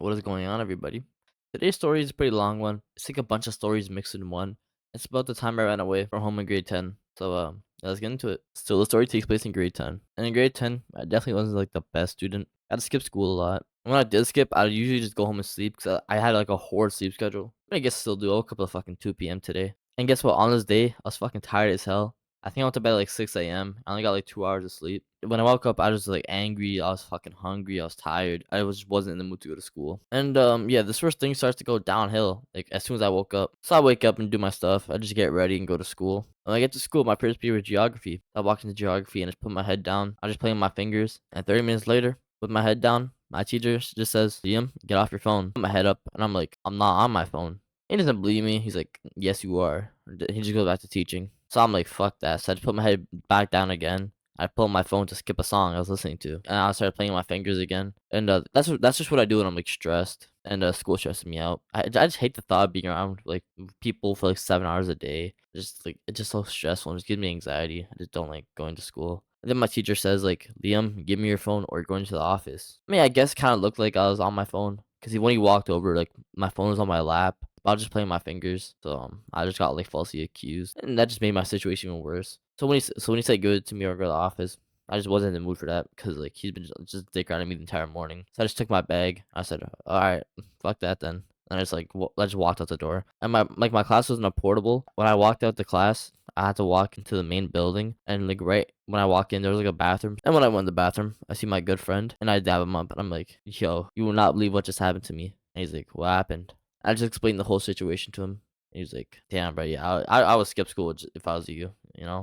What is going on, everybody? Today's story is a pretty long one. It's like a bunch of stories mixed in one. It's about the time I ran away from home in grade 10. So, let's get into it. So, the story takes place in grade 10. And in grade 10, I definitely wasn't like the best student. I had to skip school a lot. When I did skip, I usually just go home and sleep because I had like a horrid sleep schedule. I guess I still do. I woke up at fucking 2 p.m. today. And guess what? On this day, I was fucking tired as hell. I think I went to bed at like 6 a.m. I only got like 2 hours of sleep. When I woke up, I was like angry. I was fucking hungry. I was tired. Wasn't in the mood to go to school. And yeah, this first thing starts to go downhill. Like as soon as I woke up, so I wake up and do my stuff. I just get ready and go to school. When I get to school, my first period was geography. I walk into geography and just put my head down. I just play with my fingers. And 30 minutes later, with my head down, my teacher just says, "Liam, get off your phone." Put my head up, and I'm like, "I'm not on my phone." He doesn't believe me. He's like, "Yes, you are." He just goes back to teaching. So I'm like, "Fuck that." So I just put my head back down again. I pulled my phone to skip a song I was listening to, and I started playing with my fingers again. And that's just what I do when I'm like stressed, and school stresses me out. I just hate the thought of being around like people for like 7 hours a day. Just like it's just so stressful. It just gives me anxiety. I just don't like going to school. And then my teacher says like, "Liam, give me your phone or you're going to the office." I mean, I guess kind of looked like I was on my phone because when he walked over, like my phone was on my lap. I was just playing my fingers, so I just got like falsely accused, and that just made my situation even worse. So when he said good to me or go to the office, I just wasn't in the mood for that because like he's been just dick riding me the entire morning. So I just took my bag. I said, "All right, fuck that then." And I just like I just walked out the door. And my class wasn't a portable. When I walked out the class, I had to walk into the main building, and like right when I walk in, there was like a bathroom. And when I went to the bathroom, I see my good friend, and I dab him up, and I'm like, "Yo, you will not believe what just happened to me." And he's like, "What happened?" I just explained the whole situation to him. He's like, "Damn, bro, yeah, I would skip school if I was you,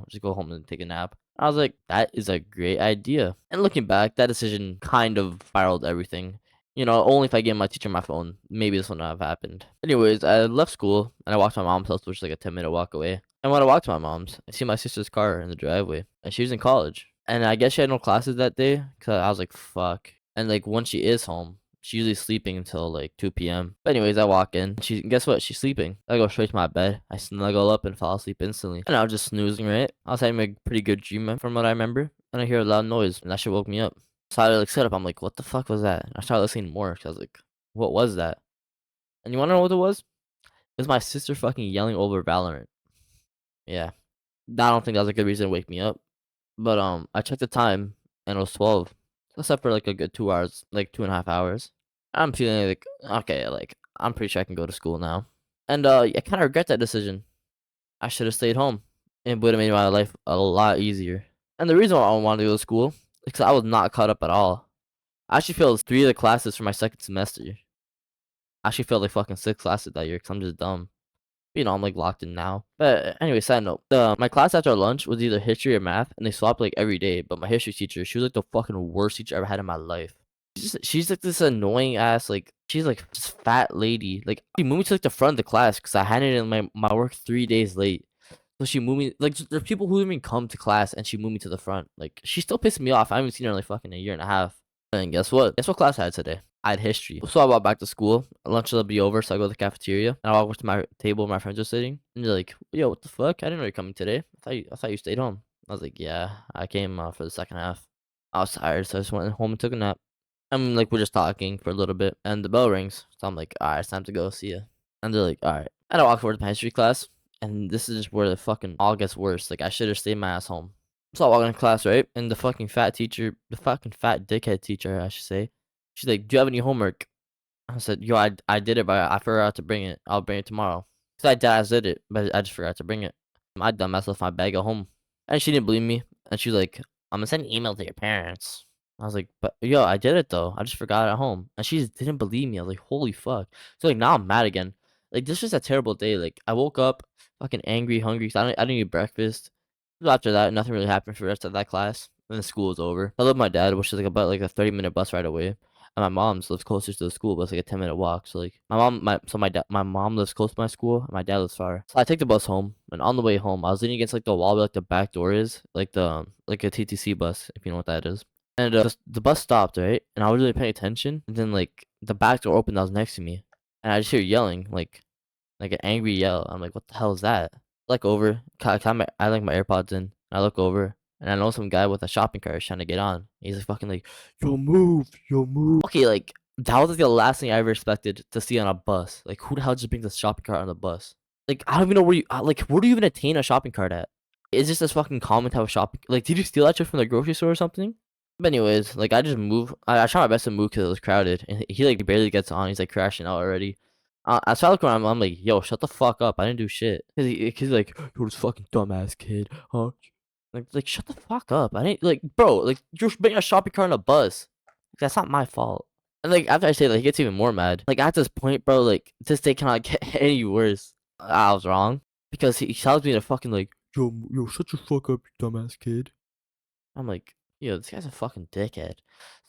just go home and take a nap." I was like, "That is a great idea." And looking back, that decision kind of spiraled everything. Only if I gave my teacher my phone, maybe this wouldn't have happened. Anyways, I left school and I walked to my mom's house, which is like a 10-minute walk away. And when I walked to my mom's, I see my sister's car in the driveway, and she was in college. And I guess she had no classes that day, cause I was like, "Fuck." And like when she is home, she's usually sleeping until like 2 p.m. But anyways, I walk in. Guess what? She's sleeping. I go straight to my bed. I snuggle up and fall asleep instantly. And I was just snoozing, right? I was having a pretty good dream from what I remember. And I hear a loud noise, and that shit woke me up. So I like sit up. I'm like, "What the fuck was that?" And I started listening more. Cause I was like, "What was that?" And you wanna know what it was? It was my sister fucking yelling over Valorant. Yeah. I don't think that was a good reason to wake me up. But I checked the time, and it was 12. So I slept for like a good 2 hours, like 2.5 hours. I'm feeling like okay, like I'm pretty sure I can go to school now. And I kind of regret that decision. I should have stayed home. It would have made my life a lot easier. And the reason why I wanted to go to school is because I was not caught up at all. I actually failed 3 of the classes for my second semester. I actually failed like fucking 6 classes that year because I'm just dumb. I'm like locked in now. But anyway, side note, my class after lunch was either history or math, and they swapped like every day. But my history teacher, she was like the fucking worst teacher I ever had in my life. She's like this annoying ass, like she's like this fat lady. Like she moved me to like the front of the class because I handed in my work 3 days late. So she moved me like there's people who didn't even come to class, and she moved me to the front. Like she still pissing me off. I haven't seen her in like fucking a year and a half. And guess what? Guess what class I had today? I had history. So I walked back to school. Lunch will be over, so I go to the cafeteria. And I walk over to my table where my friends are sitting. And they're like, "Yo, what the fuck? I didn't know you're coming today. I thought you stayed home." I was like, "Yeah, I came for the second half. I was tired, so I just went home and took a nap." And like we're just talking for a little bit, and the bell rings. So I'm like, "Alright, it's time to go. See ya." And they're like, "Alright." And I walk over to my history class, and this is just where the fucking all gets worse. Like I should have stayed my ass home. So I walk into class, right? And the fucking fat teacher, the fucking fat dickhead teacher, I should say, she's like, "Do you have any homework?" I said, "Yo, I did it, but I forgot to bring it. I'll bring it tomorrow." So I did it, but I just forgot to bring it. My dumbass left my bag at home. And she didn't believe me. And she's like, "I'm gonna send an email to your parents." I was like, "But yo, I did it though. I just forgot it at home." And she just didn't believe me. I was like, "Holy fuck." So like now I'm mad again. Like this was a terrible day. Like I woke up fucking angry, hungry. So I didn't eat breakfast. So after that, nothing really happened for the rest of that class. And then school was over. I love my dad, which is like about like a 30-minute bus ride away. And my mom's lives closer to the school, but it's like a 10-minute walk. So like my mom lives close to my school, and my dad lives far. So I take the bus home, and on the way home, I was leaning against like the wall where like the back door is, like like a TTC bus, if you know what that is. And the bus stopped, right? And I was really paying attention, and then like the back door opened that was next to me, and I just hear yelling, like an angry yell. I'm like, "What the hell is that?" Look over, I like my AirPods in. And I look over, and I know some guy with a shopping cart is trying to get on. He's like fucking like, "Yo, move, yo, move." Okay, like That was like the last thing I ever expected to see on a bus. Like, who the hell just brings a shopping cart on the bus? Like, I don't even know where you like. Where do you even attain a shopping cart at? Is this fucking common to have a shopping? Like, did you steal that shit from the grocery store or something? But anyways, like I just move. I try my best to move because it was crowded, and he like barely gets on. He's like crashing out already. I saw look around. I'm like, yo, shut the fuck up. I didn't do shit. Cause he's like, you're this fucking dumbass kid, huh? Like shut the fuck up. I didn't like, bro. Like you're bringing a shopping cart on a bus. That's not my fault. And like after I say that, he gets even more mad. Like at this point, bro, like this day cannot get any worse. I was wrong because he tells me to fucking like, yo, shut your fuck up, you dumbass kid. I'm like, yo, this guy's a fucking dickhead.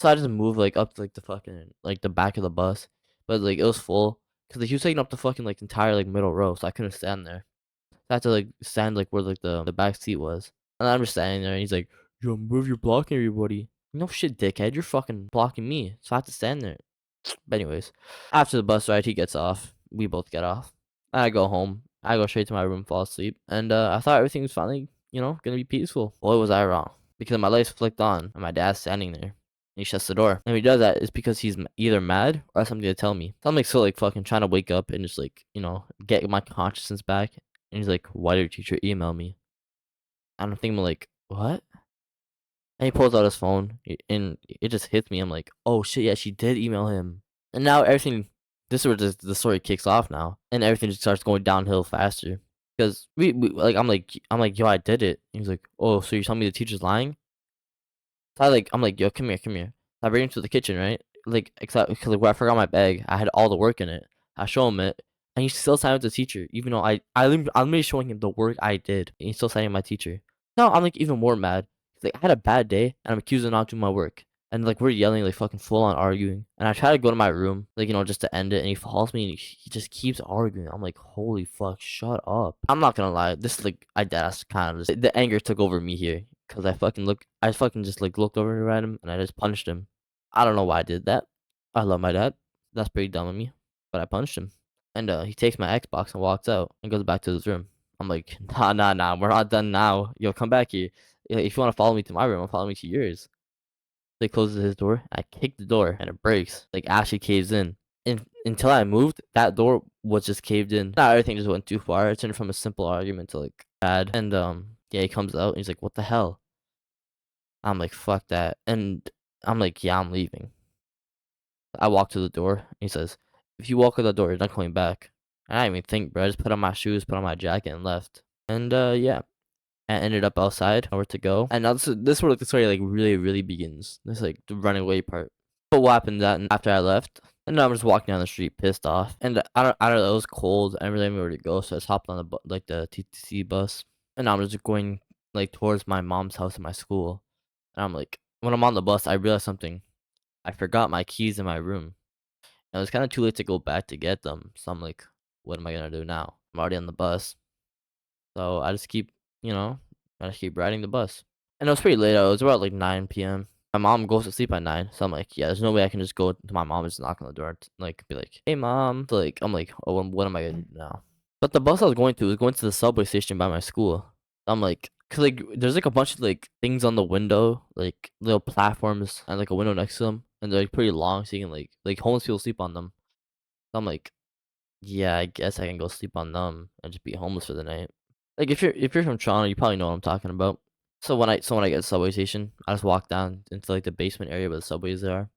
So I just move like up to like the fucking like the back of the bus, but like it was full because like, he was taking up the fucking like entire like middle row, so I couldn't stand there. So I had to like stand like where like the back seat was, and I'm just standing there, and he's like, yo, move, you're blocking everybody. No shit, dickhead, you're fucking blocking me. So I have to stand there. But anyways, after the bus ride, he gets off. We both get off. I go home. I go straight to my room, fall asleep, and I thought everything was finally, gonna be peaceful. Boy, was I wrong. Because my lights flicked on, and my dad's standing there. And he shuts the door. And when he does that, it's because he's either mad or has something to tell me. So I'm like, so like fucking trying to wake up and just like, get my consciousness back. And he's like, why did your teacher email me? And I'm thinking like, what? And he pulls out his phone, and it just hits me. I'm like, oh shit, yeah, she did email him. And now everything, this is where the story kicks off now, and everything just starts going downhill faster. Because we like, I'm like, yo, I did it. And he's like, oh, so you're telling me the teacher's lying? So I'm like, yo, come here, come here. I bring him to the kitchen, right? Like, except because like, where I forgot my bag, I had all the work in it. I show him it, and he's still signing with the teacher, even though I'm really showing him the work I did, and he's still signing my teacher. No, I'm like even more mad. Like I had a bad day, and I'm accused of not doing my work, and like we're yelling, like fucking full on arguing. And I try to go to my room, like just to end it, and he follows me, and he just keeps arguing. I'm like, holy fuck, shut up. I'm not gonna lie, this is like I that's kind of just, the anger took over me here. Cause I fucking just like looked over at him and I just punched him. I don't know why I did that. I love my dad. That's pretty dumb of me, but I punched him. And he takes my Xbox and walks out and goes back to his room. I'm like, nah, we're not done now. Yo, come back here. If you want to follow me to my room, I'll follow me to yours. So he closes his door. I kick the door and it breaks. Like actually caves in. And until I moved, that door was just caved in. Now everything just went too far. It turned from a simple argument to like bad. And yeah, he comes out and he's like, what the hell? I'm like, fuck that. And I'm like, yeah, I'm leaving. I walk to the door. He says, if you walk out the door, you're not coming back. I didn't even think, bro. I just put on my shoes, put on my jacket, and left. And yeah, I ended up outside, nowhere to go. And now this is where like, the story like really, really begins. This like the running away part. But what happened that after I left? And I'm just walking down the street, pissed off. And I don't know, it was cold. I didn't really know where to go, so I just hopped on the TTC bus. And I'm just going like towards my mom's house and my school. And I'm like, when I'm on the bus, I realized something. I forgot my keys in my room. And it was kind of too late to go back to get them. So I'm like, what am I gonna do now? I'm already on the bus. So I just keep riding the bus. And it was pretty late. It was about like 9 p.m. My mom goes to sleep at 9. So I'm like, yeah, there's no way I can just go to my mom and just knock on the door and like be like, hey mom. So like I'm like, oh, what am I gonna do now? But the bus I was going to was going to the subway station by my school. I'm like, cause like there's like a bunch of like things on the window, like little platforms and like a window next to them, and they're like pretty long, so you can like homeless people sleep on them. So I'm like, yeah, I guess I can go sleep on them and just be homeless for the night. Like if you're from Toronto, you probably know what I'm talking about. So when I get to the subway station, I just walk down into like the basement area where the subways are.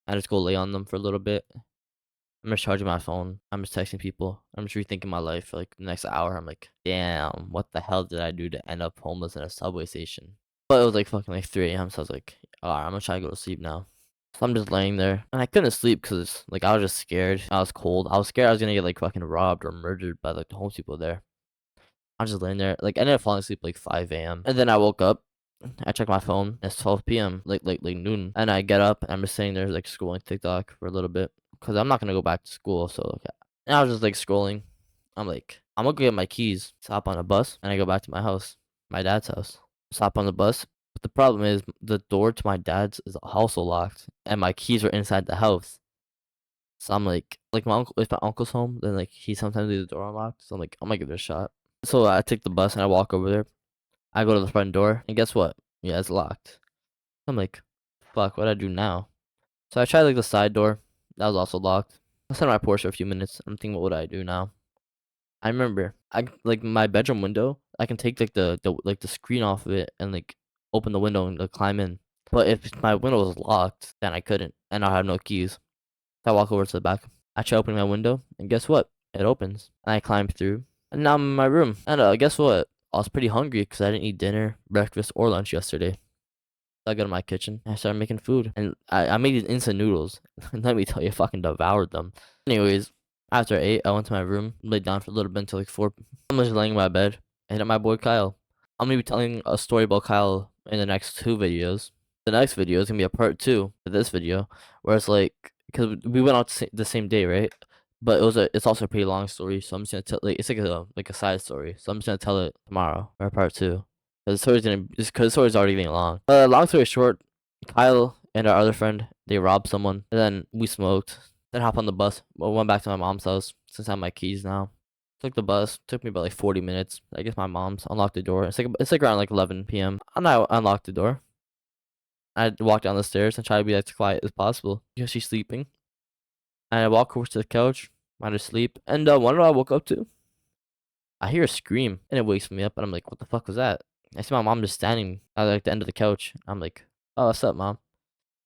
I just go lay on them for a little bit. I'm just charging my phone. I'm just texting people. I'm just rethinking my life for like the next hour. I'm like, damn, what the hell did I do to end up homeless in a subway station? But it was like fucking like 3 a.m. So I was like, alright, I'm gonna try to go to sleep now. So I'm just laying there, and I couldn't sleep because like I was just scared. I was cold. I was scared I was gonna get like fucking robbed or murdered by like the homeless people there. I was just laying there. Like I ended up falling asleep like 5 a.m. And then I woke up. I checked my phone. It's 12 p.m. Like noon. And I get up and I'm just sitting there like scrolling TikTok for a little bit because I'm not gonna go back to school. So okay. And I was just like scrolling. I'm like, I'm gonna go get my keys, so hop on a bus, and I go back to my house, my dad's house. So hop on the bus. But the problem is the door to my dad's is also locked, and my keys are inside the house. So I'm like my uncle, if my uncle's home, then like he sometimes leaves the door unlocked. So I'm like, I'm gonna give it a shot. So I take the bus and I walk over there. I go to the front door, and guess what? Yeah, it's locked. I'm like, fuck, what do I do now? So I try like the side door. that was also locked. I sat on my porch for a few minutes. I'm thinking, what would I do now? I remember like my bedroom window. I can take like the screen off of it and like open the window and like, climb in. But if my window was locked, then I couldn't, and I have no keys. So I walk over to the back. I try opening my window, and guess what? It opens. And I climb through, and now I'm in my room. And guess what? I was pretty hungry because I didn't eat dinner, breakfast, or lunch yesterday. So I go to my kitchen and I started making food. And I made these instant noodles. Let me tell you, I fucking devoured them. Anyways, after I ate, I went to my room, laid down for a little bit until like 4. I'm just laying in my bed. I hit up my boy Kyle. I'm gonna be telling a story about Kyle in the next 2 videos. The next video is gonna be a part 2 to this video, where it's like, because we went out the same day, right? But it's also a pretty long story, so I'm just gonna tell it's like a side story. So I'm just gonna tell it tomorrow or part 2. Because the story's already getting long. Long story short, Kyle and our other friend, they robbed someone, and then we smoked. Then hop on the bus. Well, went back to my mom's house since I have my keys now. Took the bus. Took me about like 40 minutes. I guess my mom's unlocked the door. It's like around like 11 p.m. And I unlocked the door. I walked down the stairs and tried to be as quiet as possible because she's sleeping. And I walk over to the couch, I just sleep. And what I woke up to? I hear a scream, and it wakes me up. And I'm like, what the fuck was that? I see my mom just standing at like the end of the couch. I'm like, oh, what's up, mom?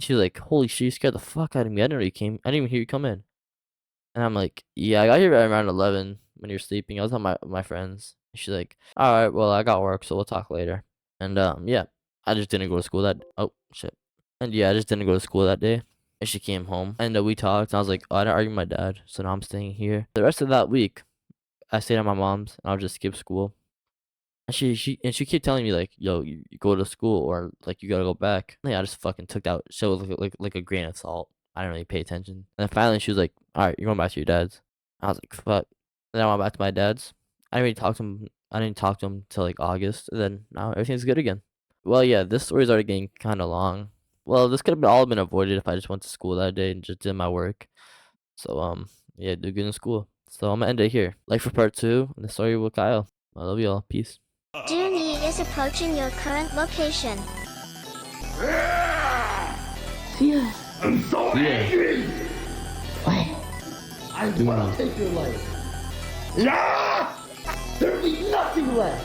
She's like, holy shit, you scared the fuck out of me. I didn't know you came. I didn't even hear you come in. And I'm like, yeah, I got here around 11 when you're sleeping. I was on my friends. She's like, all right, well, I got work, so we'll talk later. And yeah, I just didn't go to school that. Oh shit. And yeah, I just didn't go to school that day. And she came home, and we talked. And I was like, oh, I didn't argue with my dad, so now I'm staying here. The rest of that week, I stayed at my mom's, and I'll just skip school. And she kept telling me like, yo, you go to school or like you gotta go back. Yeah, I just fucking took that shit with like a grain of salt. I didn't really pay attention. And then finally she was like, all right, you're going back to your dad's. I was like, fuck. And then I went back to my dad's. I didn't really talk to him. I didn't talk to him till like August. And then now everything's good again. Well, yeah, this story's already getting kind of long. Well, this could have all been avoided if I just went to school that day and just did my work. So yeah, do good in school. So I'm gonna end it here. Like for part 2, and the story with Kyle. I love y'all. Peace. Junie is approaching your current location. Yeah. I'm so angry! I do not take your life. Yeah! There will be nothing left.